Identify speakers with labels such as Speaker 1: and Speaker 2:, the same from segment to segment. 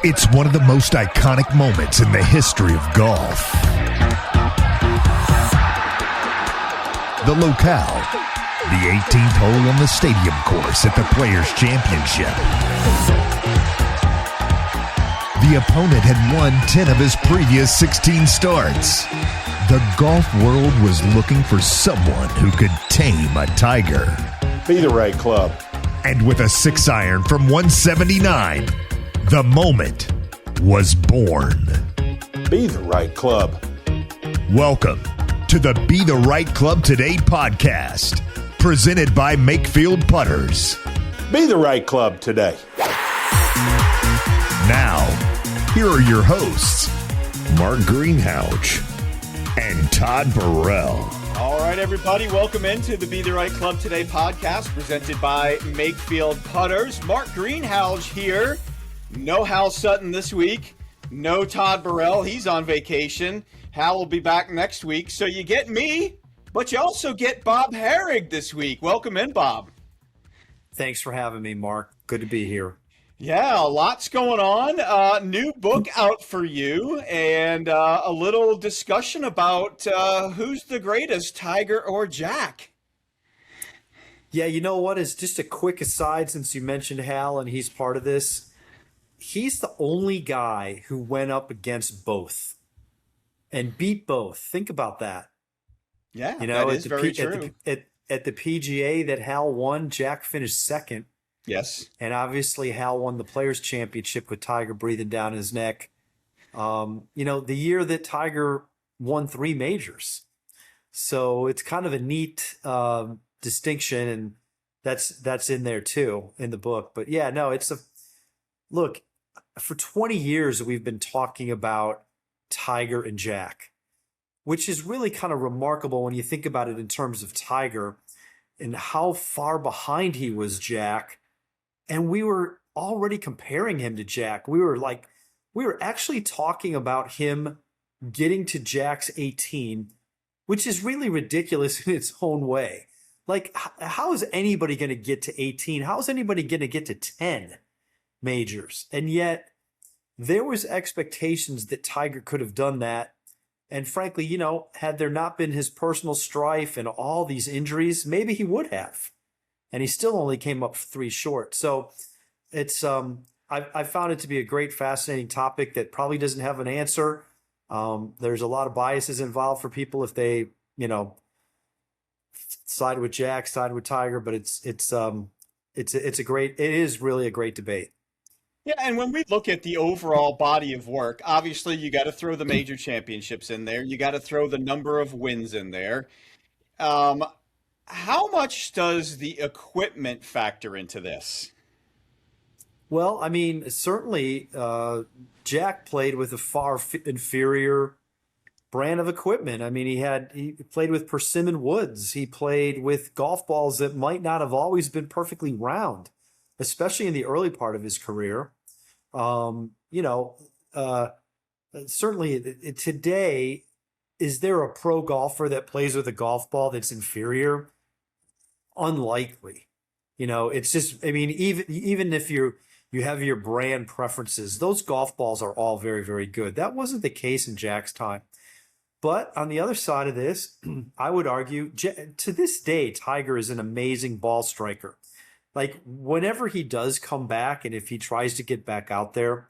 Speaker 1: It's one of the most iconic moments in the history of golf. The locale, the 18th hole on the stadium course at the Players' Championship. The opponent had won 10 of his previous 16 starts. The golf world was looking for someone who could tame a Tiger.
Speaker 2: Be the right club.
Speaker 1: And with a 6-iron from 179, the moment was born.
Speaker 2: Be the right club. Welcome
Speaker 1: to the Be the Right Club Today podcast, presented by Makefield Putters.
Speaker 2: Be the right club today.
Speaker 1: Now, here are your hosts, Mark Greenhalgh and Todd Burrell.
Speaker 3: All right, everybody, welcome into the Be the Right Club Today podcast, presented by Makefield Putters. Mark Greenhalgh here. No Hal Sutton this week. No Todd Burrell. He's on vacation. Hal will be back next week. So you get me, but you also get Bob Harig this week. Welcome in, Bob.
Speaker 4: Thanks for having me, Mark. Good to be here.
Speaker 3: Yeah, lots going on. New book out for you, and a little discussion about who's the greatest, Tiger or Jack.
Speaker 4: Yeah, you know what? It's just a quick aside since you mentioned Hal and he's part of this. He's the only guy who went up against both and beat both. Think about that.
Speaker 3: Yeah,
Speaker 4: you know,
Speaker 3: that is very true.
Speaker 4: At the PGA that Hal won, Jack finished second.
Speaker 3: Yes.
Speaker 4: And obviously Hal won the Players' Championship with Tiger breathing down his neck. You know, the year that Tiger won 3 majors. So it's kind of a neat distinction, and that's in there too in the book. But yeah, no, look, for 20 years we've been talking about Tiger and Jack, which is really kind of remarkable when you think about it in terms of Tiger and how far behind he was Jack. And we were already comparing him to Jack. We were actually talking about him getting to Jack's 18, which is really ridiculous in its own way. Like, how is anybody going to get to 18? How is anybody going to get to 10 majors? And yet there was expectations that Tiger could have done that. And frankly, you know, had there not been his personal strife and all these injuries, maybe he would have. And he still only came up 3 short. So it's I found it to be a great, fascinating topic that probably doesn't have an answer. There's a lot of biases involved for people if they, you know, side with Jack, side with Tiger. But it is really a great debate.
Speaker 3: Yeah, and when we look at the overall body of work, obviously you got to throw the major championships in there. You got to throw the number of wins in there. How much does the equipment factor into this?
Speaker 4: Well, I mean, certainly Jack played with a far inferior brand of equipment. I mean, he played with persimmon woods. He played with golf balls that might not have always been perfectly round, especially in the early part of his career. Certainly today, is there a pro golfer that plays with a golf ball that's inferior? Unlikely. You know, it's just, I mean, even if you have your brand preferences, those golf balls are all very, very good. That wasn't the case in Jack's time. But on the other side of this, I would argue, to this day, Tiger is an amazing ball striker. Like, whenever he does come back, and if he tries to get back out there,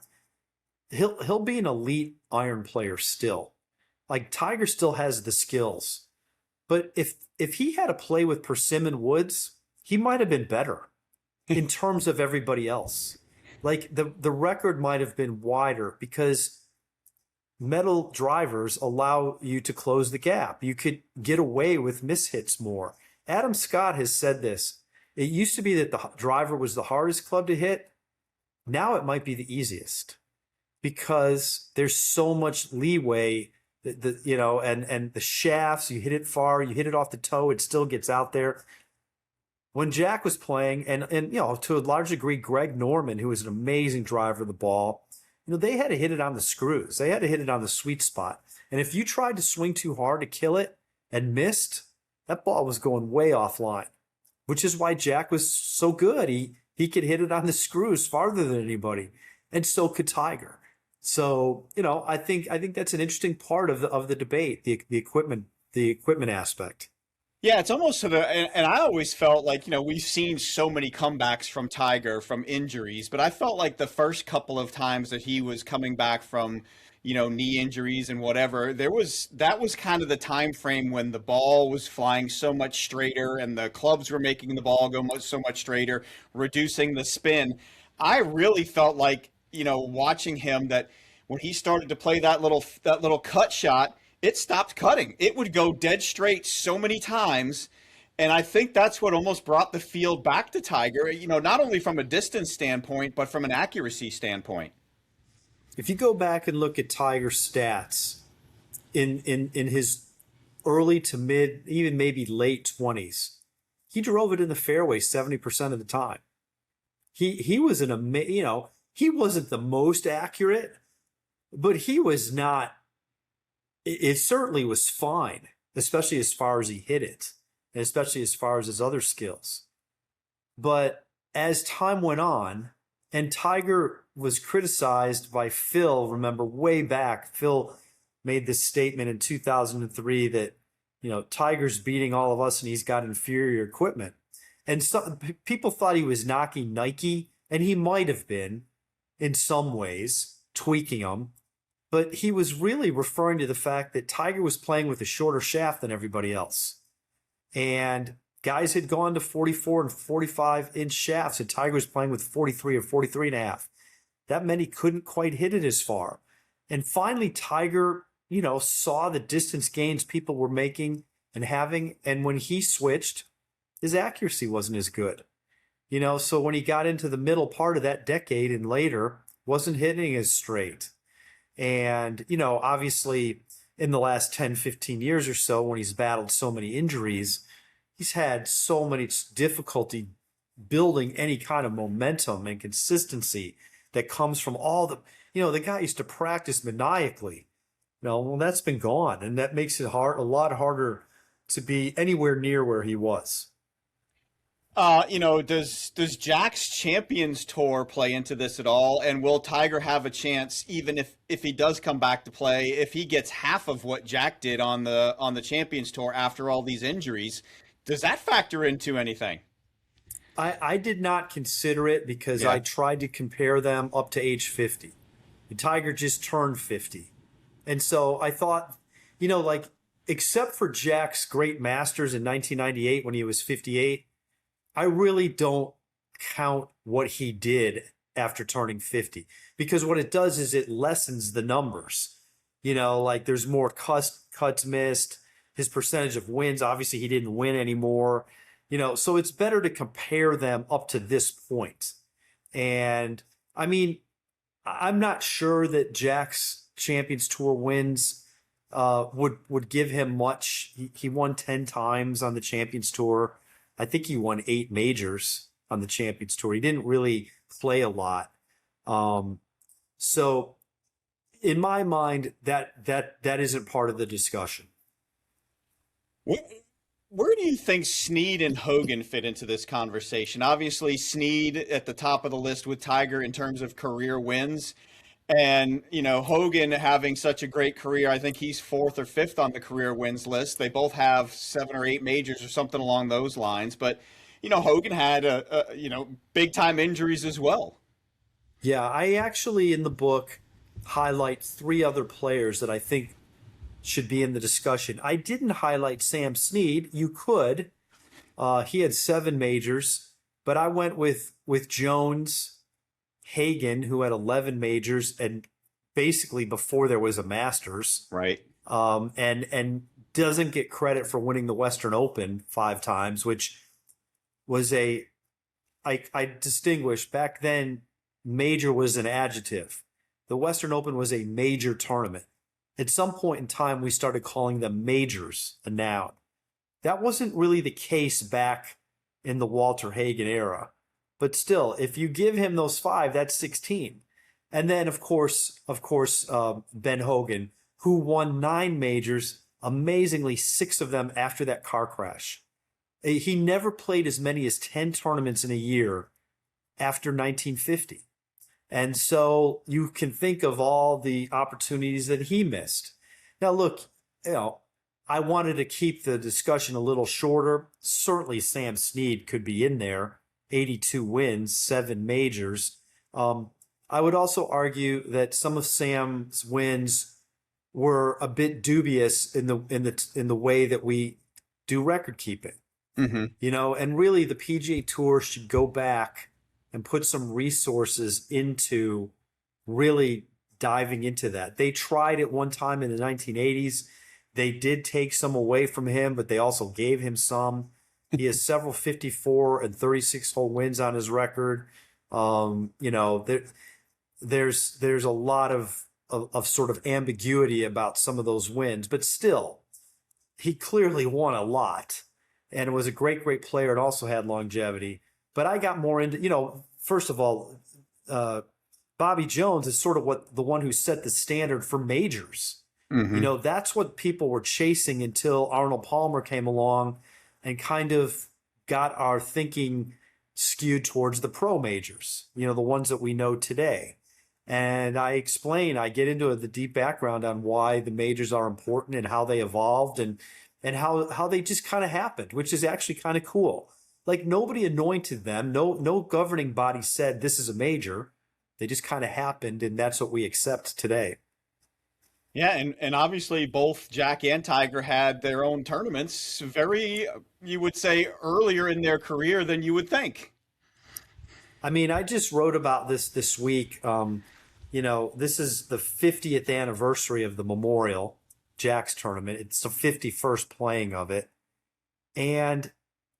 Speaker 4: he'll be an elite iron player still. Like, Tiger still has the skills. But if he had to play with persimmon woods, he might have been better in terms of everybody else. Like, the record might have been wider because metal drivers allow you to close the gap. You could get away with mishits more. Adam Scott has said this. It used to be that the driver was the hardest club to hit. Now it might be the easiest because there's so much leeway. And the shafts, you hit it far, you hit it off the toe, it still gets out there. When Jack was playing, and you know, to a large degree, Greg Norman, who was an amazing driver of the ball, you know, they had to hit it on the screws. They had to hit it on the sweet spot. And if you tried to swing too hard to kill it and missed, that ball was going way offline, which is why Jack was so good. He could hit it on the screws farther than anybody. and so could Tiger. So, I think that's an interesting part of the debate, the equipment aspect.
Speaker 3: Yeah, it's almost to the, and I always felt like, we've seen so many comebacks from Tiger from injuries, but I felt like the first couple of times that he was coming back from, knee injuries and whatever, that was kind of the time frame when the ball was flying so much straighter and the clubs were making the ball go so much straighter, reducing the spin. I really felt like, watching him, that when he started to play that little cut shot, it stopped cutting. It would go dead straight so many times. And I think that's what almost brought the field back to Tiger, not only from a distance standpoint, but from an accuracy standpoint.
Speaker 4: If you go back and look at Tiger's stats in his early to mid, even maybe late 20s, he drove it in the fairway 70% of the time. He was he wasn't the most accurate, but he was not. It certainly was fine, especially as far as he hit it, and especially as far as his other skills. But as time went on, and Tiger was criticized by Phil, remember way back, Phil made this statement in 2003 that, Tiger's beating all of us and he's got inferior equipment. And some people thought he was knocking Nike, and he might have been in some ways, tweaking them. But he was really referring to the fact that Tiger was playing with a shorter shaft than everybody else. And guys had gone to 44 and 45-inch shafts, and Tiger was playing with 43 or 43 and a half. That meant he couldn't quite hit it as far. And finally, Tiger, saw the distance gains people were making and having. And when he switched, his accuracy wasn't as good. So when he got into the middle part of that decade and later, wasn't hitting as straight. And, obviously in the last 10, 15 years or so, when he's battled so many injuries, he's had so much difficulty building any kind of momentum and consistency that comes from all the guy used to practice maniacally. Well, that's been gone. And that makes it a lot harder to be anywhere near where he was.
Speaker 3: Does Jack's Champions Tour play into this at all? And will Tiger have a chance, even if he does come back to play, if he gets half of what Jack did on the Champions Tour after all these injuries? Does that factor into anything?
Speaker 4: I did not consider it because I tried to compare them up to age 50. The Tiger just turned 50. And so I thought, except for Jack's great Masters in 1998 when he was 58, I really don't count what he did after turning 50, because what it does is it lessens the numbers. There's more cuts missed, his percentage of wins. Obviously, he didn't win anymore. So it's better to compare them up to this point. And I mean, I'm not sure that Jack's Champions Tour wins would give him much. He won 10 times on the Champions Tour. I think he won 8 majors on the Champions Tour. He didn't really play a lot. So in my mind, that isn't part of the discussion.
Speaker 3: Where do you think Snead and Hogan fit into this conversation? Obviously, Snead at the top of the list with Tiger in terms of career wins. And, Hogan having such a great career, I think he's 4th or 5th on the career wins list. They both have 7 or 8 majors or something along those lines. But, Hogan had, big time injuries as well.
Speaker 4: Yeah, I actually, in the book, highlight 3 other players that I think should be in the discussion. I didn't highlight Sam Snead. You could. He had 7 majors. But I went with Jones, Hagen, who had 11 majors, and basically before there was a Masters,
Speaker 3: right?
Speaker 4: And doesn't get credit for winning the Western Open 5 times, which was I distinguished back then. Major was an adjective. The Western Open was a major tournament. At some point in time, we started calling them majors a noun. That wasn't really the case back in the Walter Hagen era. But still, if you give him those 5, that's 16. And then, of course, Ben Hogan, who won 9 majors, amazingly 6 of them after that car crash. He never played as many as 10 tournaments in a year after 1950. And so you can think of all the opportunities that he missed. Now, look, I wanted to keep the discussion a little shorter. Certainly, Sam Snead could be in there. 82 wins, 7 majors. I would also argue that some of Sam's wins were a bit dubious in the way that we do record keeping. And really the PGA Tour should go back and put some resources into really diving into that. They tried it one time in the 1980s. They did take some away from him, but they also gave him some. He has several 54 and 36 hole wins on his record. There's a lot of sort of ambiguity about some of those wins, but still, he clearly won a lot and was a great player and also had longevity. But I got more into, first of all, Bobby Jones is sort of the one who set the standard for majors. That's what people were chasing until Arnold Palmer came along and kind of got our thinking skewed towards the pro majors, the ones that we know today. And I get into the deep background on why the majors are important and how they evolved and how they just kind of happened, which is actually kind of cool. Like nobody anointed them. No governing body said this is a major. They just kind of happened, and that's what we accept today.
Speaker 3: Yeah, and obviously both Jack and Tiger had their own tournaments very, you would say, earlier in their career than you would think.
Speaker 4: I mean, I just wrote about this week. This is the 50th anniversary of the Memorial, Jack's tournament. It's the 51st playing of it. And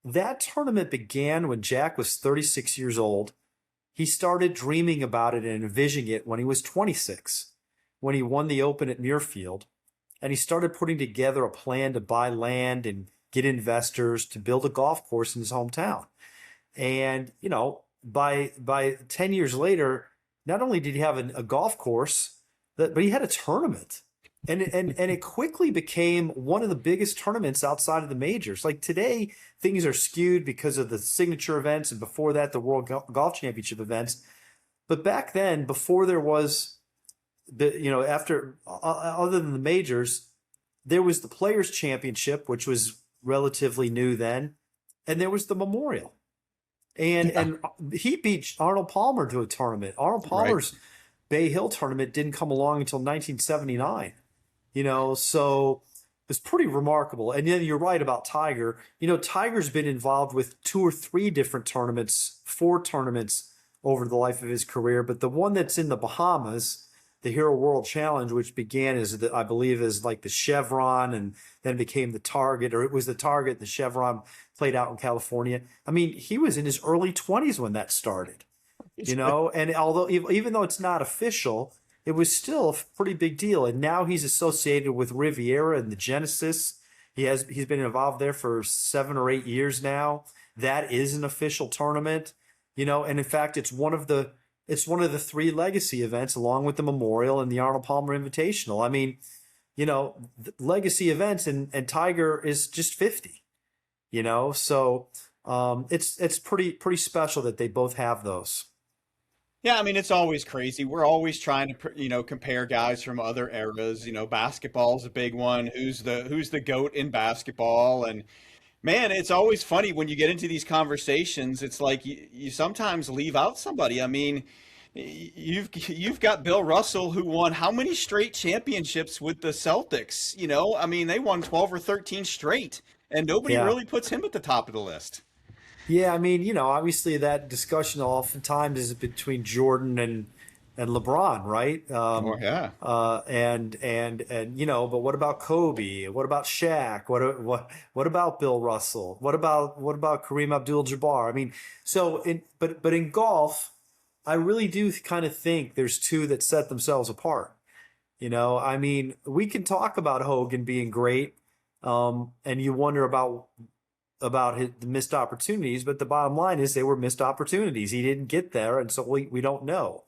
Speaker 4: that tournament began when Jack was 36 years old. He started dreaming about it and envisioning it when he was 26, when he won the Open at Muirfield. And he started putting together a plan to buy land and get investors to build a golf course in his hometown. And, by 10 years later, not only did he have a golf course, but he had a tournament. And it quickly became one of the biggest tournaments outside of the majors. Like today, things are skewed because of the signature events, and before that, the World Golf Championship events. But back then, before there was other than the majors, there was the Players Championship, which was relatively new then, and there was the Memorial. And he beat Arnold Palmer to a tournament. Arnold Palmer's Bay Hill tournament didn't come along until 1979. So it's pretty remarkable. And then you're right about Tiger. Tiger's been involved with 2 or 3 different tournaments, 4 tournaments over the life of his career. But the one that's in the Bahamas, the Hero World Challenge, which began as I believe as like the Chevron and then became the Target, or it was the Target, the Chevron played out in California. I mean, he was in his early 20s when that started, and although even though it's not official, it was still a pretty big deal. And now he's associated with Riviera and the Genesis. He's been involved there for 7 or 8 years now. That is an official tournament, and in fact, it's one of the 3 legacy events along with the Memorial and the Arnold Palmer Invitational. I mean, legacy events and Tiger is just 50, so it's pretty special that they both have those.
Speaker 3: Yeah, I mean, it's always crazy. We're always trying to, compare guys from other eras. Basketball's a big one. Who's the GOAT in basketball? And man, it's always funny when you get into these conversations. It's like you sometimes leave out somebody. I mean, you've got Bill Russell, who won how many straight championships with the Celtics? I mean, they won 12 or 13 straight, and nobody really puts him at the top of the list.
Speaker 4: Yeah, I mean, obviously that discussion oftentimes is between Jordan and LeBron, right? But what about Kobe? What about Shaq? What about Bill Russell? What about Kareem Abdul-Jabbar? I mean, but in golf, I really do kind of think there's 2 that set themselves apart. I mean, we can talk about Hogan being great, and you wonder about his missed opportunities, but the bottom line is they were missed opportunities. He didn't get there, and so we don't know.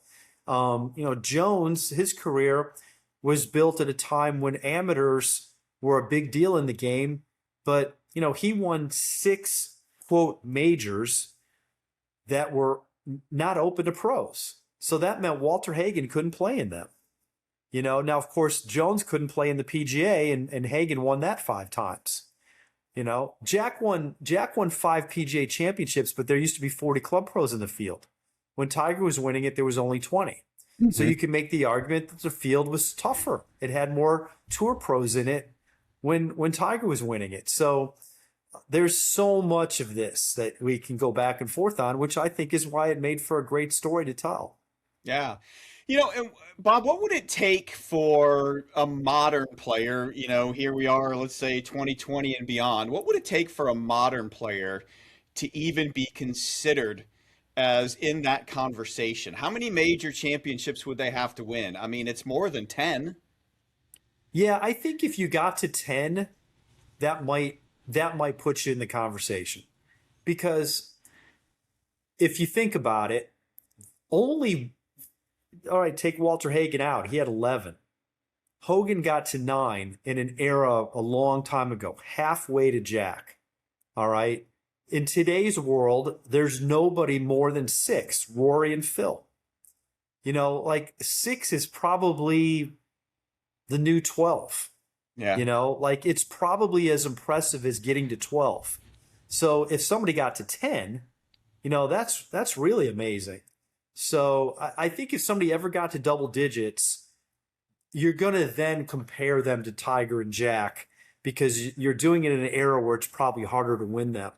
Speaker 4: Jones, his career was built at a time when amateurs were a big deal in the game, but he won 6 quote majors that were not open to pros. So that meant Walter Hagen couldn't play in them. Now, of course, Jones couldn't play in the PGA, and Hagen won that 5 times. Jack won 5 PGA championships, but there used to be 40 club pros in the field. When Tiger was winning it, there was only 20. Mm-hmm. So you can make the argument that the field was tougher. It had more tour pros in it when Tiger was winning it. So there's so much of this that we can go back and forth on, which I think is why it made for a great story to tell.
Speaker 3: Yeah. And Bob, what would it take for a modern player, here we are, let's say 2020 and beyond, what would it take for a modern player to even be considered as in that conversation? How many major championships would they have to win? I mean, it's more than 10.
Speaker 4: Yeah, I think if you got to 10, that might put you in the conversation. Because if you think about it, all right, take Walter Hagen out. He had 11. Hogan got to 9 in an era a long time ago, halfway to Jack. All right. In today's world, there's nobody more than 6, Rory and Phil. 6 is probably the new 12.
Speaker 3: Yeah.
Speaker 4: It's probably as impressive as getting to 12. So if somebody got to 10, that's really amazing. So I think if somebody ever got to double digits, you're going to then compare them to Tiger and Jack because you're doing it in an era where it's probably harder to win them.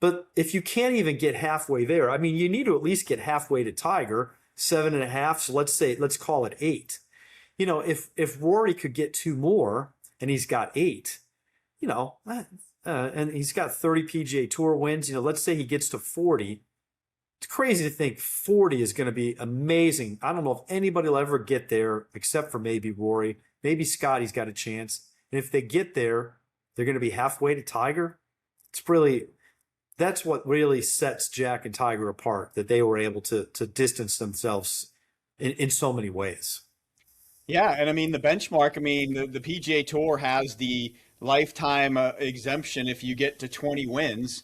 Speaker 4: But if you can't even get halfway there, I mean, you need to at least get halfway to Tiger, 7.5. So let's call it 8. If Rory could get 2 more and he's got 8, and he's got 30 PGA Tour wins, let's say he gets to 40. It's crazy to think 40 is going to be amazing. I don't know if anybody will ever get there except for maybe Rory. Maybe Scotty's got a chance. And if they get there, they're going to be halfway to Tiger. That's what really sets Jack and Tiger apart, that they were able to distance themselves in so many ways.
Speaker 3: Yeah, and I mean, the benchmark, the PGA Tour has the lifetime exemption if you get to 20 wins.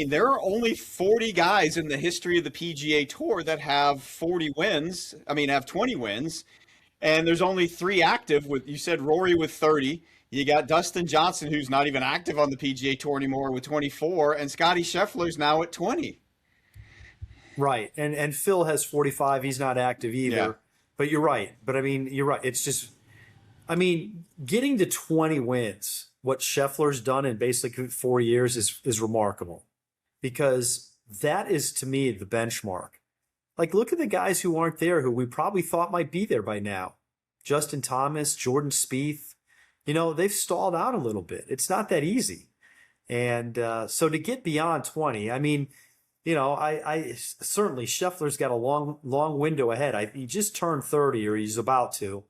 Speaker 3: There are only 40 guys in the history of the PGA Tour that have 40 wins. Have 20 wins. And there's only 3 active you said Rory with 30. You got Dustin Johnson, who's not even active on the PGA Tour anymore, with 24. And Scotty Scheffler's now at 20.
Speaker 4: Right. And Phil has 45. He's not active either. Yeah. But you're right. But you're right. It's just, getting to 20 wins, what Scheffler's done in basically 4 years is remarkable. Because that is, to me, the benchmark. Look at the guys who aren't there, who we probably thought might be there by now. Justin Thomas, Jordan Spieth. They've stalled out a little bit. It's not that easy. And so to get beyond 20, I certainly Scheffler's got a long window ahead. He just turned 30, or he's about to.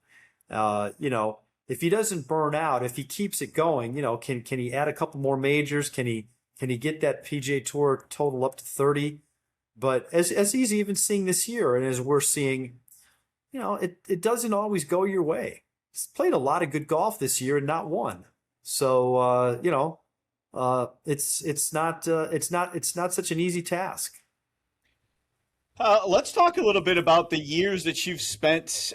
Speaker 4: If he doesn't burn out, if he keeps it going, can he add a couple more majors? Can he get that PGA Tour total up to 30? But as he's even seeing this year, and as we're seeing, it doesn't always go your way. He's played a lot of good golf this year and not won. So it's not such an easy task.
Speaker 3: Let's talk a little bit about the years that you've spent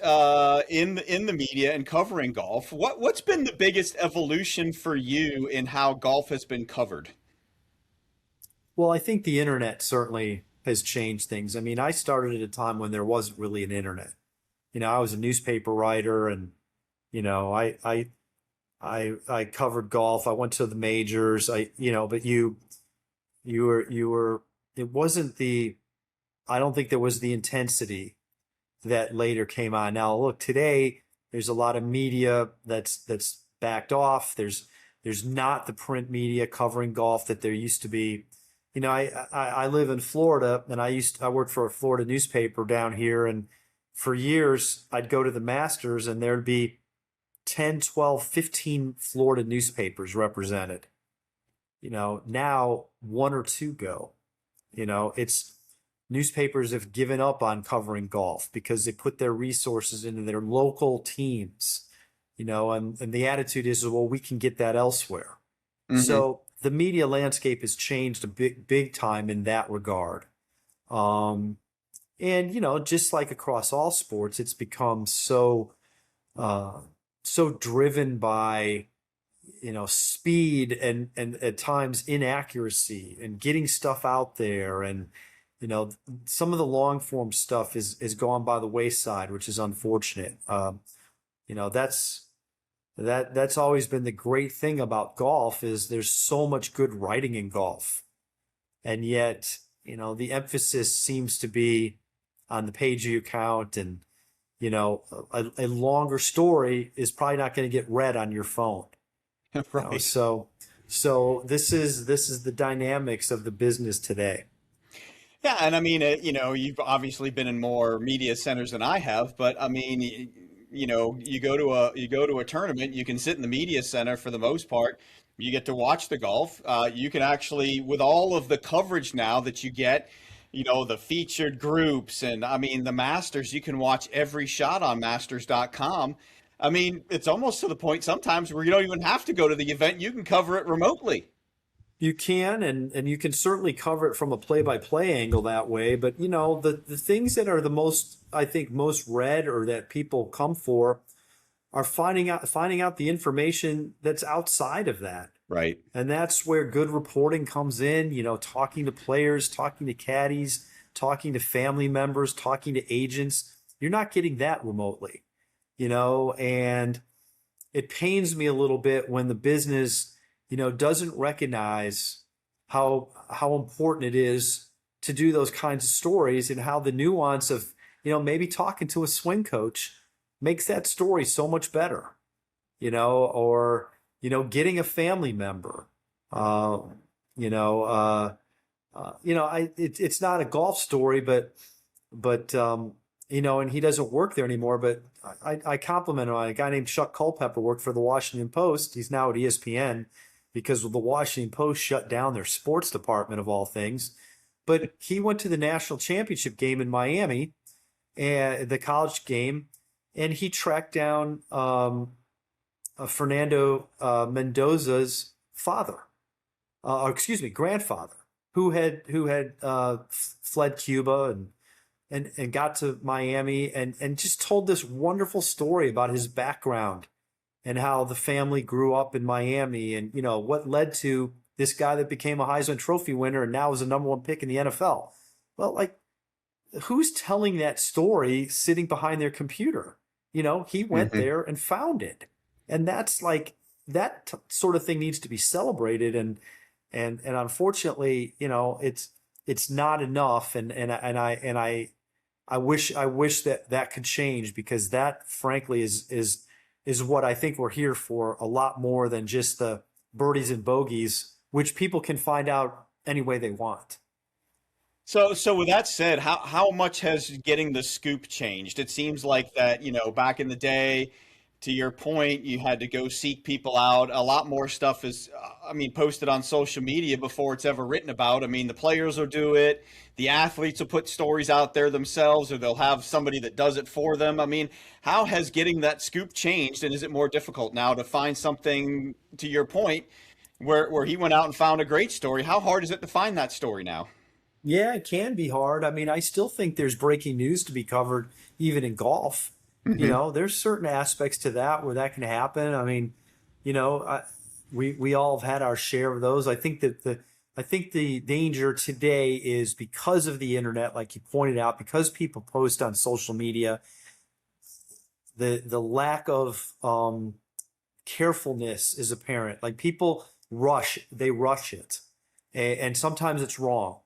Speaker 3: in the media and covering golf. What's been the biggest evolution for you in how golf has been covered?
Speaker 4: Well, I think the internet certainly has changed things. I started at a time when there wasn't really an internet. I was a newspaper writer, and I covered golf. I went to the majors. But you were. It wasn't the. I don't think there was the intensity that later came on. Now, look, today there's a lot of media that's backed off. There's not the print media covering golf that there used to be. I live in Florida, and I worked for a Florida newspaper down here, and for years I'd go to the Masters and there'd be 10, 12, 15 Florida newspapers represented. Now 1 or 2 go. It's newspapers have given up on covering golf because they put their resources into their local teams, and the attitude is, well, we can get that elsewhere. Mm-hmm. So the media landscape has changed a big time in that regard. And, just like across all sports, it's become so driven by, speed and at times inaccuracy and getting stuff out there. And, some of the long form stuff is gone by the wayside, which is unfortunate. That's that's always been the great thing about golf is there's so much good writing in golf. And yet, the emphasis seems to be on the page view count and, a longer story is probably not going to get read on your phone.
Speaker 3: Right.
Speaker 4: So this is the dynamics of the business today.
Speaker 3: Yeah, and I mean, you've obviously been in more media centers than I have, but I mean, you go to a tournament, you can sit in the media center for the most part. You get to watch the golf. You can actually, with all of the coverage now that you get, the featured groups, and I mean, the Masters, you can watch every shot on Masters.com. I mean, it's almost to the point sometimes where you don't even have to go to the event; you can cover it remotely.
Speaker 4: You can, and you can certainly cover it from a play-by-play angle that way. But the things that are the most, I think, most read or that people come for are finding out the information that's outside of that.
Speaker 3: Right.
Speaker 4: And that's where good reporting comes in. Talking to players, talking to caddies, talking to family members, talking to agents. You're not getting that remotely. And it pains me a little bit when the business doesn't recognize how important it is to do those kinds of stories and how the nuance of, maybe talking to a swing coach makes that story so much better, or, getting a family member, it's not a golf story, but and he doesn't work there anymore, but I compliment him on a guy named Chuck Culpepper worked for the Washington Post. He's now at ESPN because the Washington Post shut down their sports department of all things. But he went to the national championship game in Miami, and the college game, and he tracked down Fernando Mendoza's grandfather, who had fled Cuba and got to Miami and just told this wonderful story about his background and how the family grew up in Miami and, what led to this guy that became a Heisman Trophy winner and now is the number one pick in the NFL. Well, who's telling that story sitting behind their computer? He went there and found it. And that's sort of thing needs to be celebrated. And unfortunately, it's not enough. And I wish that could change because that frankly is what I think we're here for a lot more than just the birdies and bogeys, which people can find out any way they want.
Speaker 3: So with that said, how much has getting the scoop changed? It seems like that, back in the day, to your point, you had to go seek people out. A lot more stuff is, posted on social media before it's ever written about. I mean, the players will do it. The athletes will put stories out there themselves, or they'll have somebody that does it for them. I mean, how has getting that scoop changed? And is it more difficult now to find something, to your point, where he went out and found a great story? How hard is it to find that story now?
Speaker 4: Yeah, it can be hard. I still think there's breaking news to be covered, even in golf. There's certain aspects to that where that can happen. We all have had our share of those. I think the danger today is because of the internet, like you pointed out, because people post on social media, the lack of carefulness is apparent. Like people rush it, and sometimes it's wrong.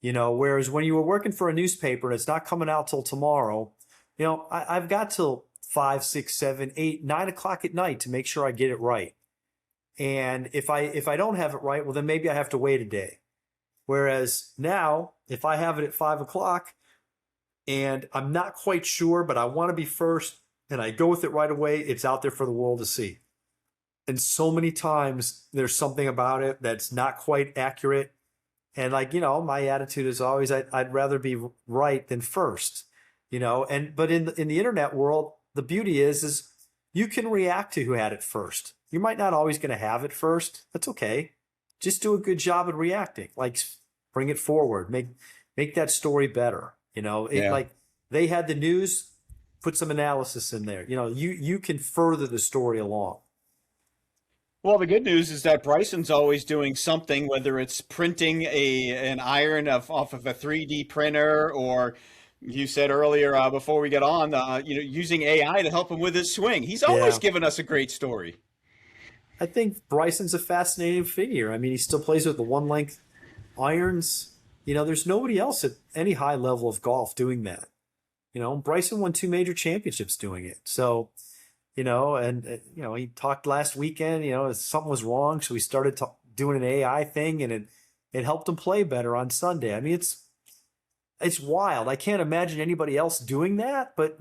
Speaker 4: Whereas when you were working for a newspaper and it's not coming out till tomorrow. I've got till 5, 6, 7, 8, 9 o'clock at night to make sure I get it right. And if I don't have it right, well, then maybe I have to wait a day. Whereas now, if I have it at 5 o'clock and I'm not quite sure, but I want to be first and I go with it right away, it's out there for the world to see. And so many times there's something about it that's not quite accurate. And my attitude is always, I'd rather be right than first. But in the internet world, the beauty is you can react to who had it first. You might not always going to have it first. That's okay. Just do a good job at reacting. Bring it forward, make that story better.
Speaker 3: Yeah.
Speaker 4: Like they had the news, put some analysis in there. You can further the story along.
Speaker 3: Well, the good news is that Bryson's always doing something, whether it's printing an iron off of a 3D printer, or you said earlier before we get on, using AI to help him with his swing. He's always
Speaker 4: Yeah.
Speaker 3: given us a great story.
Speaker 4: I think Bryson's a fascinating figure. I mean, he still plays with the one length irons. There's nobody else at any high level of golf doing that. Bryson won 2 major championships doing it. So, he talked last weekend, something was wrong. So we started doing an AI thing, and it helped him play better on Sunday. I mean, it's wild. I can't imagine anybody else doing that, but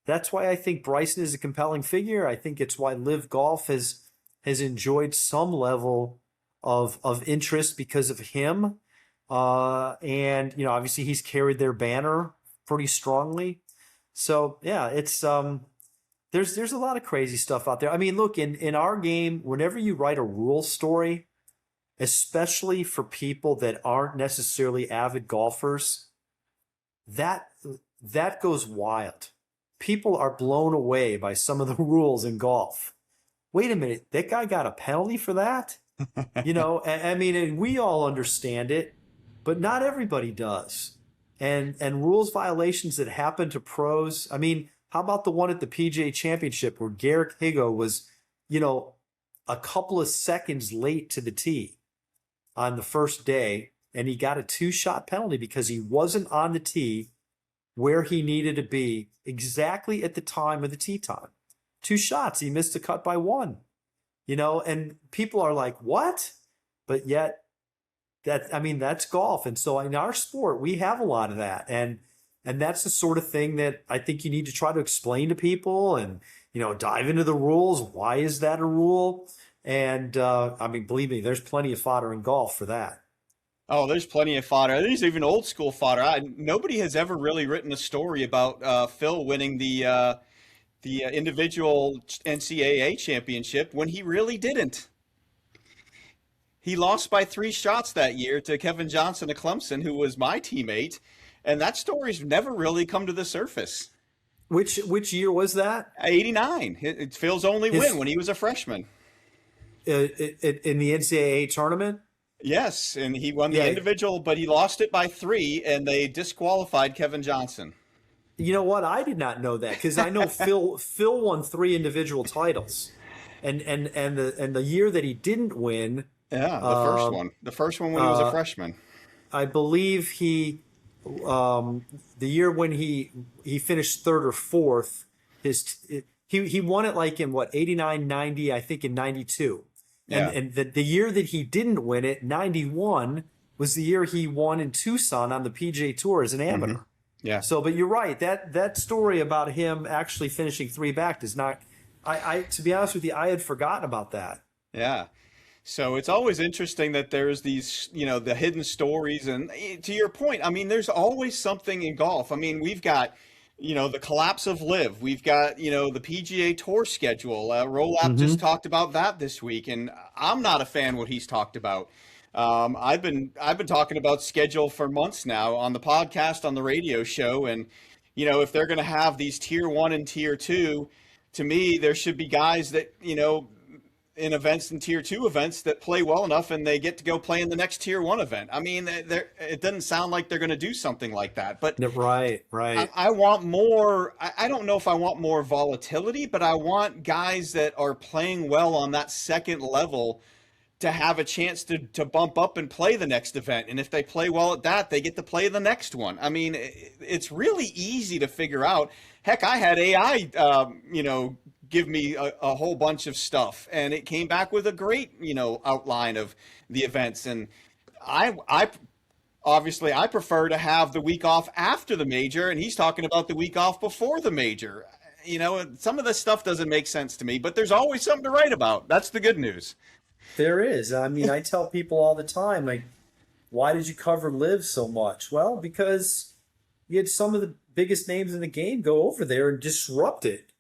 Speaker 4: that's why I think Bryson is a compelling figure. I think it's why Live Golf has enjoyed some level of interest because of him. And obviously he's carried their banner pretty strongly. So yeah, it's there's a lot of crazy stuff out there. I mean, look, in our game, whenever you write a rule story, especially for people that aren't necessarily avid golfers, that goes wild. People are blown away by some of the rules in golf. Wait a minute, that guy got a penalty for that? I mean, and we all understand it, but not everybody does. And rules violations that happen to pros. I mean, how about the one at the PGA Championship where Garrick Higo was, a couple of seconds late to the tee on the first day, and he got a 2-shot penalty because he wasn't on the tee where he needed to be exactly at the time of the tee time. 2 shots, he missed the cut by 1. And people are like, what? But yet that's golf. And so in our sport, we have a lot of that. And that's the sort of thing that I think you need to try to explain to people and, dive into the rules. Why is that a rule? And I mean, believe me, there's plenty of fodder in golf for that.
Speaker 3: Oh, there's plenty of fodder. There's even old school fodder. Nobody has ever really written a story about Phil winning the individual NCAA championship when he really didn't. He lost by 3 shots that year to Kevin Johnson of Clemson, who was my teammate, and that story's never really come to the surface.
Speaker 4: Which year was that?
Speaker 3: 89. It's Phil's only win when he was a freshman.
Speaker 4: In the NCAA tournament?
Speaker 3: Yes, and he won the individual, but he lost it by 3, and they disqualified Kevin Johnson.
Speaker 4: You know what? I did not know that because I know Phil won 3 individual titles, and the year that he didn't win.
Speaker 3: Yeah, the first one when he was a freshman.
Speaker 4: I believe the year when he finished 3rd or 4th, he won it like in 89, 90, I think in 92. And the year that he didn't win it, 91, was the year he won in Tucson on the PGA Tour as an amateur.
Speaker 3: Mm-hmm. Yeah.
Speaker 4: So, but you're right. That story about him actually finishing 3 back does not. I to be honest with you, I had forgotten about that.
Speaker 3: Yeah. So it's always interesting that there's these, the hidden stories. And to your point, I mean, there's always something in golf. I mean, we've got, the collapse of Live. We've got, the PGA Tour schedule. Rolap just talked about that this week, and I'm not a fan of what he's talked about. I've been talking about schedule for months now on the podcast, on the radio show, and if they're going to have these tier 1 and tier 2, to me there should be guys that in events and tier 2 events that play well enough and they get to go play in the next tier 1 event. I mean, it doesn't sound like they're going to do something like that, but
Speaker 4: right.
Speaker 3: I want more. I don't know if I want more volatility, but I want guys that are playing well on that second level to have a chance to bump up and play the next event. And if they play well at that, they get to play the next one. I mean, it's really easy to figure out. Heck, I had AI, give me a whole bunch of stuff, and it came back with a great, outline of the events. And I obviously I prefer to have the week off after the major, and he's talking about the week off before the major. Some of this stuff doesn't make sense to me, but there's always something to write about. That's the good news.
Speaker 4: There is. I mean, I tell people all the time, like, why did you cover Live so much? Well, because you had some of the biggest names in the game go over there and disrupt it.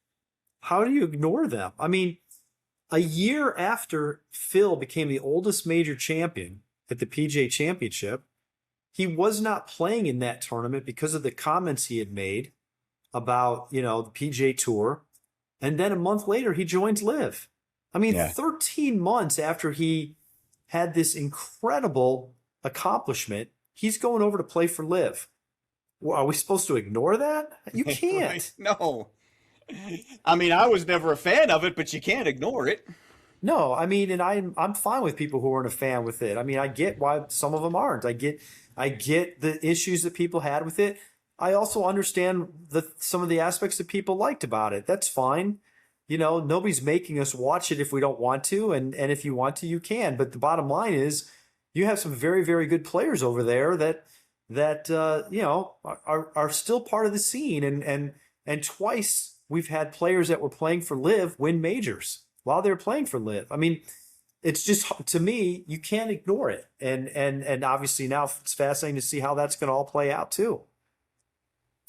Speaker 4: How do you ignore them? I mean, a year after Phil became the oldest major champion at the PGA Championship, he was not playing in that tournament because of the comments he had made about, the PGA Tour. And then a month later, he joins Live. I mean, 13 months after he had this incredible accomplishment, he's going over to play for Live. Well, are we supposed to ignore that? You can't.
Speaker 3: No. I mean, I was never a fan of it, but you can't ignore it.
Speaker 4: No, I mean, and I'm fine with people who aren't a fan with it. I mean, I get why some of them aren't. I get the issues that people had with it. I also understand some of the aspects that people liked about it. That's fine. Nobody's making us watch it if we don't want to, and if you want to, you can. But the bottom line is, you have some very, very good players over there that are still part of the scene, and twice we've had players that were playing for Live win majors while they're playing for Live. I mean, it's just, to me, you can't ignore it, and obviously now it's fascinating to see how that's going to all play out too.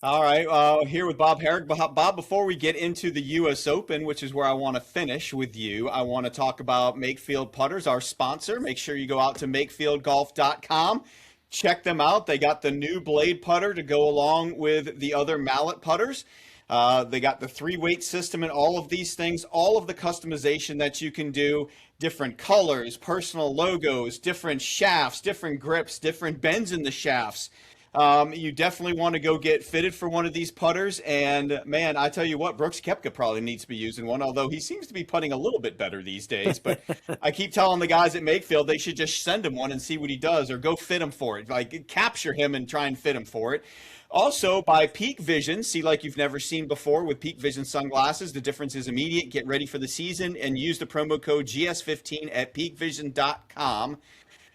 Speaker 3: All right, here with Bob Harig. Bob, before we get into the U.S. Open, which is where I want to finish with you, I want to talk about Makefield Putters, our sponsor. Make sure you go out to makefieldgolf.com. Check them out. They got the new blade putter to go along with the other mallet putters. They got the 3-weight system and all of these things, all of the customization that you can do, different colors, personal logos, different shafts, different grips, different bends in the shafts. You definitely want to go get fitted for one of these putters. And man, I tell you what, Brooks Koepka probably needs to be using one, although he seems to be putting a little bit better these days. But I keep telling the guys at Makefield they should just send him one and see what he does, or go fit him for it. Like, capture him and try and fit him for it. Also, by Peak Vision, see like you've never seen before with Peak Vision sunglasses. The difference is immediate. Get ready for the season and use the promo code GS15 at peakvision.com.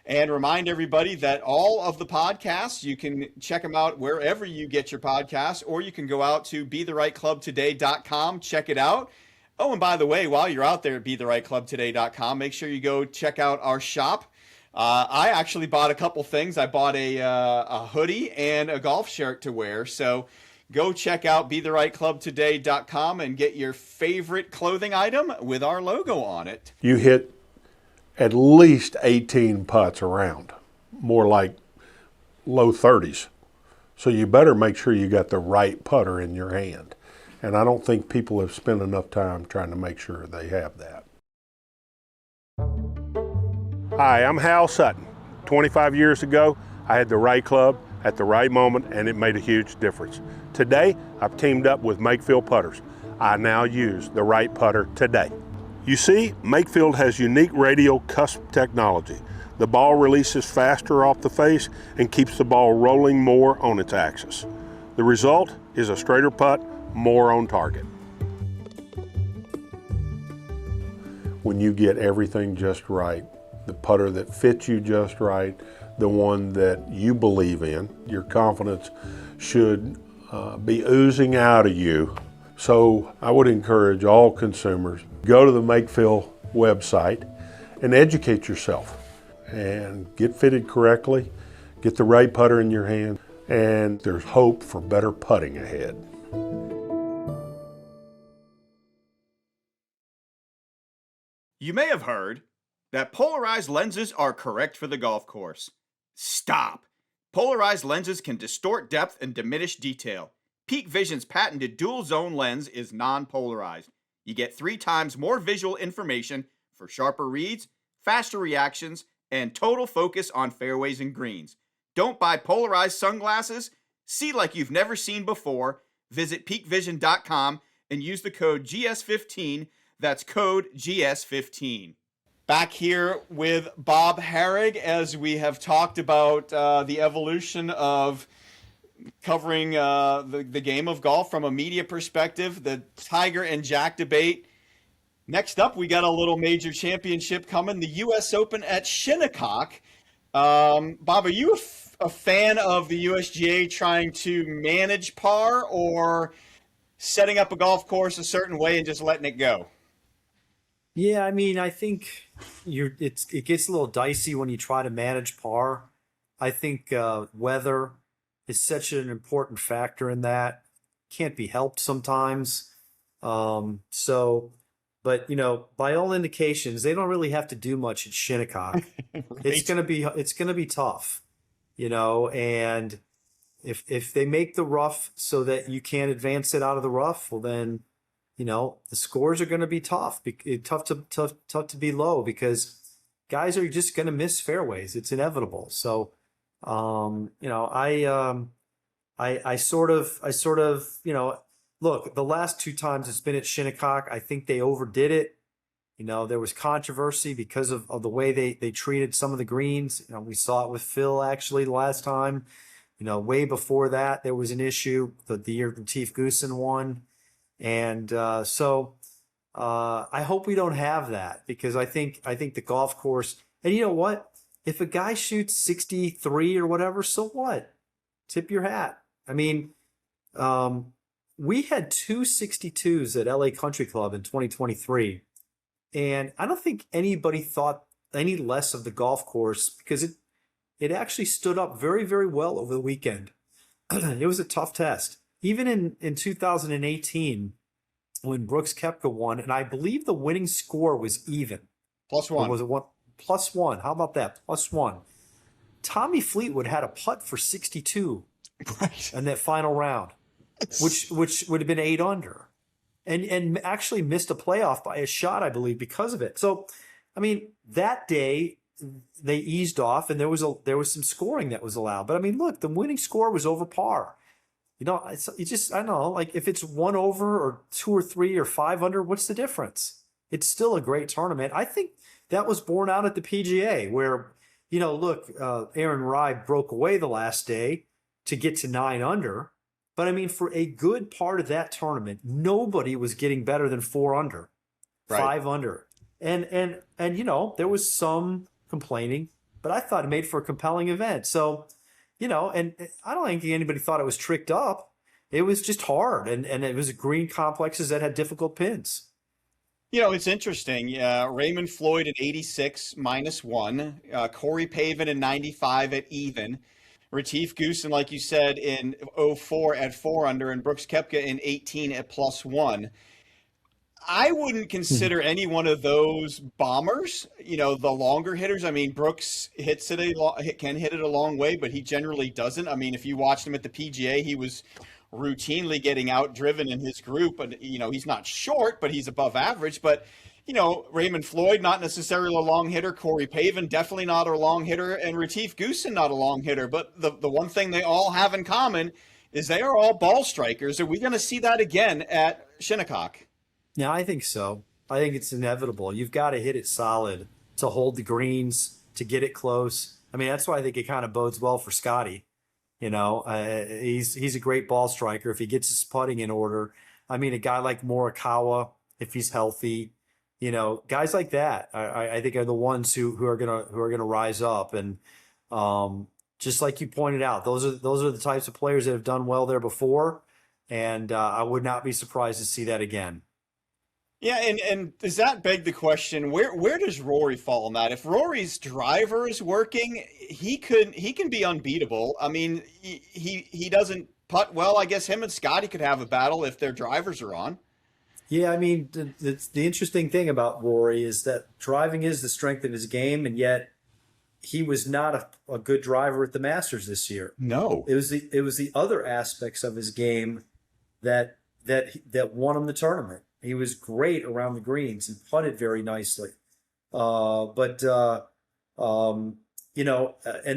Speaker 3: And remind everybody that all of the podcasts, you can check them out wherever you get your podcasts, or you can go out to BeTheRightClubToday.com, check it out. Oh, and by the way, while you're out there at BeTheRightClubToday.com, make sure you go check out our shop. I actually bought a couple things. I bought a hoodie and a golf shirt to wear. So go check out BeTheRightClubToday.com and get your favorite clothing item with our logo on it.
Speaker 5: You hit at least 18 putts around, more like low 30s. So you better make sure you got the right putter in your hand. And I don't think people have spent enough time trying to make sure they have that. Hi, I'm Hal Sutton. 25 years ago, I had the right club at the right moment, and it made a huge difference. Today, I've teamed up with Makefield Putters. I now use the right putter today. You see, Makefield has unique radial cusp technology. The ball releases faster off the face and keeps the ball rolling more on its axis. The result is a straighter putt, more on target. When you get everything just right, the putter that fits you just right, the one that you believe in, your confidence should be oozing out of you. So I would encourage all consumers, go to the Makefield website and educate yourself and get fitted correctly, get the right putter in your hand, and there's hope for better putting ahead.
Speaker 3: You may have heard that polarized lenses are correct for the golf course. Stop! Polarized lenses can distort depth and diminish detail. Peak Vision's patented dual zone lens is non-polarized. You get 3 times more visual information for sharper reads, faster reactions, and total focus on fairways and greens. Don't buy polarized sunglasses. See like you've never seen before. Visit peakvision.com and use the code GS15. That's code GS15. Back here with Bob Harig as we have talked about the evolution of covering the game of golf from a media perspective, the Tiger and Jack debate. Next up, we got a little major championship coming, the U.S. Open at Shinnecock. Bob, are you a fan of the USGA trying to manage par, or setting up a golf course a certain way and just letting it go?
Speaker 4: Yeah, I mean, I think it gets a little dicey when you try to manage par. I think weather is such an important factor in that. Can't be helped sometimes. But by all indications, they don't really have to do much at Shinnecock.
Speaker 3: Right.
Speaker 4: It's gonna be tough. and if they make the rough so that you can't advance it out of the rough, well then, the scores are going to be tough, tough to be low because guys are just going to miss fairways. It's inevitable. So, I sort of, look, the last two times it's been at Shinnecock, I think they overdid it. There was controversy because of the way they treated some of the greens. We saw it with Phil actually the last time. Way before that, there was an issue the year Retief Goosen won. And so I hope we don't have that because I think the golf course, and you know what? If a guy shoots 63 or whatever, so what? Tip your hat. I mean, we had 262s at LA Country Club in 2023. And I don't think anybody thought any less of the golf course because it actually stood up very, very well over the weekend. It was a tough test. Even in 2018, when Brooks Koepka won, and I believe the winning score was even.
Speaker 3: +1.
Speaker 4: Or was it one? +1. How about that? +1. Tommy Fleetwood had a putt for 62 in that final round, which would have been 8 under. And actually missed a playoff by a shot, I believe, because of it. So, I mean, that day they eased off, and there was some scoring that was allowed. But I mean, look, the winning score was over par. I don't know, like if it's 1 over or 2 or 3 or 5 under, what's the difference? It's still a great tournament. I think that was borne out at the PGA, where look, Aaron Rai broke away the last day to get to 9 under. But I mean, for a good part of that tournament, nobody was getting better than 4 under,
Speaker 3: right.
Speaker 4: 5 under. And there was some complaining, but I thought it made for a compelling event. So, and I don't think anybody thought it was tricked up. It was just hard. And it was green complexes that had difficult pins.
Speaker 3: It's interesting. Raymond Floyd at 86 -1, Corey Pavin in 95 at even. Retief Goosen, like you said, in 04 at 4 under, and Brooks Koepka in 18 at +1. I wouldn't consider any one of those bombers, the longer hitters. I mean, Brooks can hit it a long way, but he generally doesn't. I mean, if you watched him at the PGA, he was routinely getting outdriven in his group. And, he's not short, but he's above average. But Raymond Floyd, not necessarily a long hitter. Corey Pavin, definitely not a long hitter. And Retief Goosen, not a long hitter. But the one thing they all have in common is they are all ball strikers. Are we going to see that again at Shinnecock?
Speaker 4: Yeah, I think so. I think it's inevitable. You've got to hit it solid to hold the greens, to get it close. I mean, that's why I think it kind of bodes well for Scotty. He's a great ball striker if he gets his putting in order. I mean, a guy like Morikawa, if he's healthy, guys like that, I think are the ones who are gonna rise up. And just like you pointed out, those are the types of players that have done well there before, and I would not be surprised to see that again.
Speaker 3: Yeah, and does that beg the question, where does Rory fall in that? If Rory's driver is working, he can be unbeatable. I mean, he doesn't putt well. I guess him and Scotty could have a battle if their drivers are on.
Speaker 4: Yeah, I mean, the interesting thing about Rory is that driving is the strength of his game, and yet he was not a good driver at the Masters this year.
Speaker 3: No,
Speaker 4: it was the other aspects of his game that won him the tournament. He was great around the greens and putted very nicely, and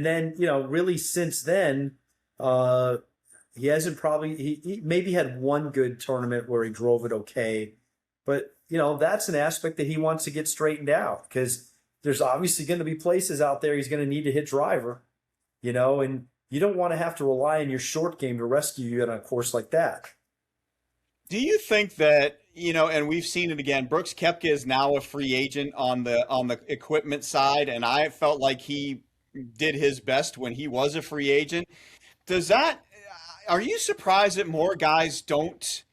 Speaker 4: then really since then, he hasn't he maybe had one good tournament where he drove it okay, but that's an aspect that he wants to get straightened out because there's obviously going to be places out there he's going to need to hit driver, and you don't want to have to rely on your short game to rescue you on a course like that.
Speaker 3: Do you think that, and we've seen it again, Brooks Koepka is now a free agent on the equipment side, and I felt like he did his best when he was a free agent. Are you surprised that more guys don't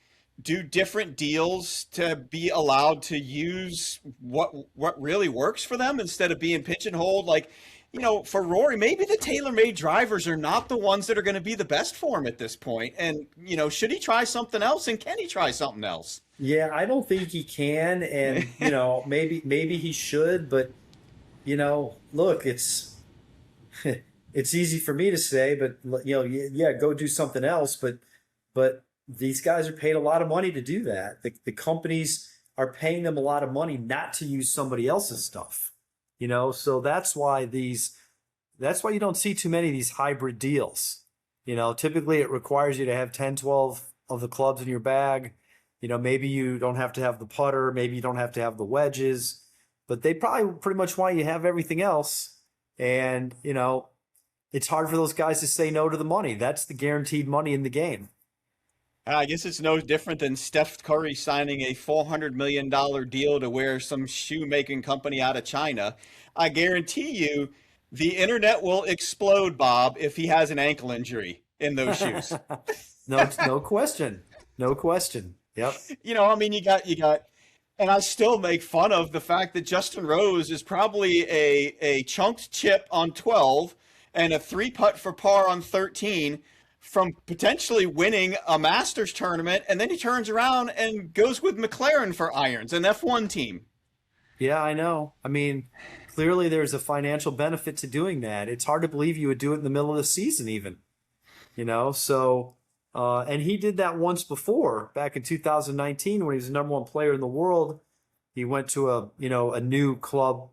Speaker 3: do different deals to be allowed to use what really works for them instead of being pigeonholed? Like, for Rory, maybe the tailor-made drivers are not the ones that are going to be the best for him at this point. And, should he try something else, and can he try something else?
Speaker 4: Yeah, I don't think he can. And, maybe he should. But, look, it's it's easy for me to say, but yeah, go do something else. But these guys are paid a lot of money to do that. The companies are paying them a lot of money not to use somebody else's stuff. So that's why you don't see too many of these hybrid deals. Typically it requires you to have 10, 12 of the clubs in your bag. Maybe you don't have to have the putter, maybe you don't have to have the wedges, but they probably pretty much want you to have everything else. And, it's hard for those guys to say no to the money. That's the guaranteed money in the game.
Speaker 3: I guess it's no different than Steph Curry signing a $400 million deal to wear some shoemaking company out of China. I guarantee you the internet will explode, Bob, if he has an ankle injury in those shoes.
Speaker 4: No question. No question. Yep.
Speaker 3: You got, and I still make fun of the fact that Justin Rose is probably a chunked chip on 12 and a 3-putt for par on 13 from potentially winning a Masters tournament, and then he turns around and goes with McLaren for irons, an F1 team.
Speaker 4: Yeah, I know. Clearly there's a financial benefit to doing that. It's hard to believe you would do it in the middle of the season even, so, and he did that once before, back in 2019 when he was the number one player in the world. He went to a new club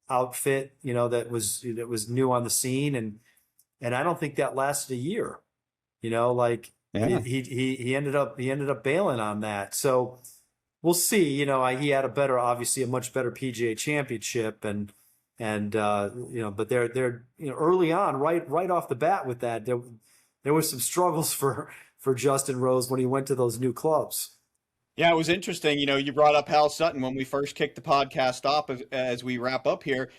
Speaker 4: outfit, that was new on the scene. And I don't think that lasted a year. He ended up bailing on that. So we'll see. He had obviously a much better PGA Championship, and but they're early on, right off the bat with that, there was some struggles for Justin Rose when he went to those new clubs.
Speaker 3: Yeah, it was interesting. You brought up Hal Sutton when we first kicked the podcast off as we wrap up here.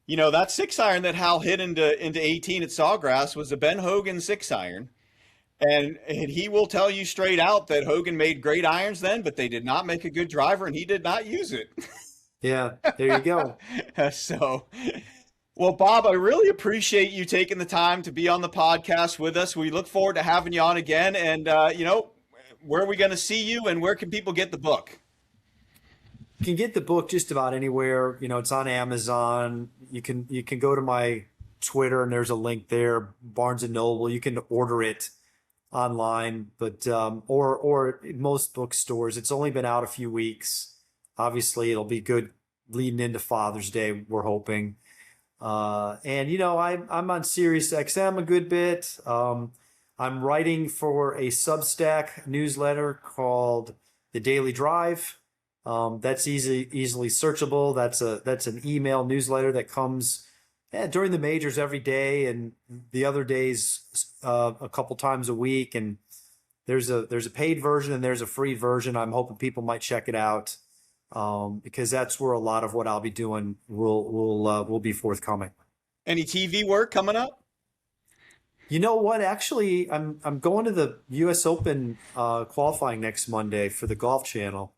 Speaker 3: That 6-iron that Hal hit into 18 at Sawgrass was a Ben Hogan 6-iron. And he will tell you straight out that Hogan made great irons then, but they did not make a good driver, and he did not use it.
Speaker 4: Yeah, there you go.
Speaker 3: Well, Bob, I really appreciate you taking the time to be on the podcast with us. We look forward to having you on again. And, where are we going to see you, and where can people get the book?
Speaker 4: You can get the book just about anywhere. It's on Amazon. You can go to my Twitter, and there's a link there. Barnes and Noble. You can order it online, but or most bookstores. It's only been out a few weeks. Obviously, it'll be good leading into Father's Day, we're hoping. And I'm on Sirius XM a good bit. I'm writing for a Substack newsletter called The Daily Drive. That's easily searchable. That's an email newsletter that comes during the majors every day, and the other days a couple times a week. And there's a paid version and there's a free version. I'm hoping people might check it out because that's where a lot of what I'll be doing will be forthcoming.
Speaker 3: Any TV work coming up?
Speaker 4: You know what? Actually, I'm going to the U.S. Open qualifying next Monday for the Golf Channel.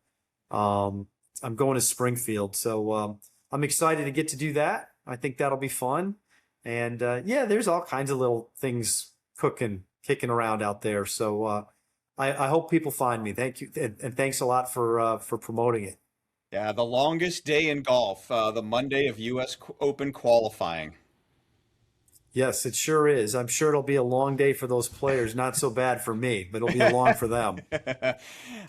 Speaker 4: I'm going to Springfield, so I'm excited to get to do that. I think that'll be fun. And there's all kinds of little things kicking around out there. So I hope people find me. Thank you, and thanks a lot for promoting it.
Speaker 3: Yeah, the longest day in golf, the Monday of U.S. Open qualifying.
Speaker 4: Yes, it sure is. I'm sure it'll be a long day for those players. Not so bad for me, but it'll be long for them.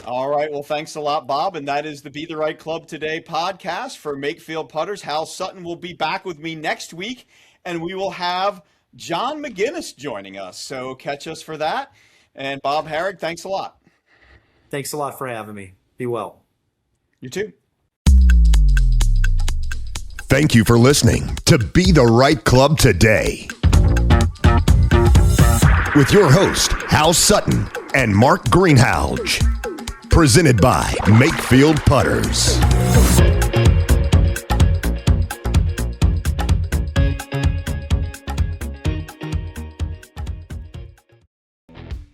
Speaker 3: All right. Well, thanks a lot, Bob. And that is the Be the Right Club Today podcast for Makefield Putters. Hal Sutton will be back with me next week, and we will have John McGinnis joining us. So catch us for that. And Bob Harig, thanks a lot.
Speaker 4: Thanks a lot for having me. Be well.
Speaker 3: You too.
Speaker 1: Thank you for listening to Be the Right Club Today with your host, Hal Sutton and Mark Greenhalgh. Presented by Makefield Putters.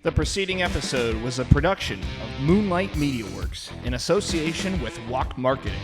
Speaker 6: The preceding episode was a production of Moonlight Media Works in association with Walk Marketing.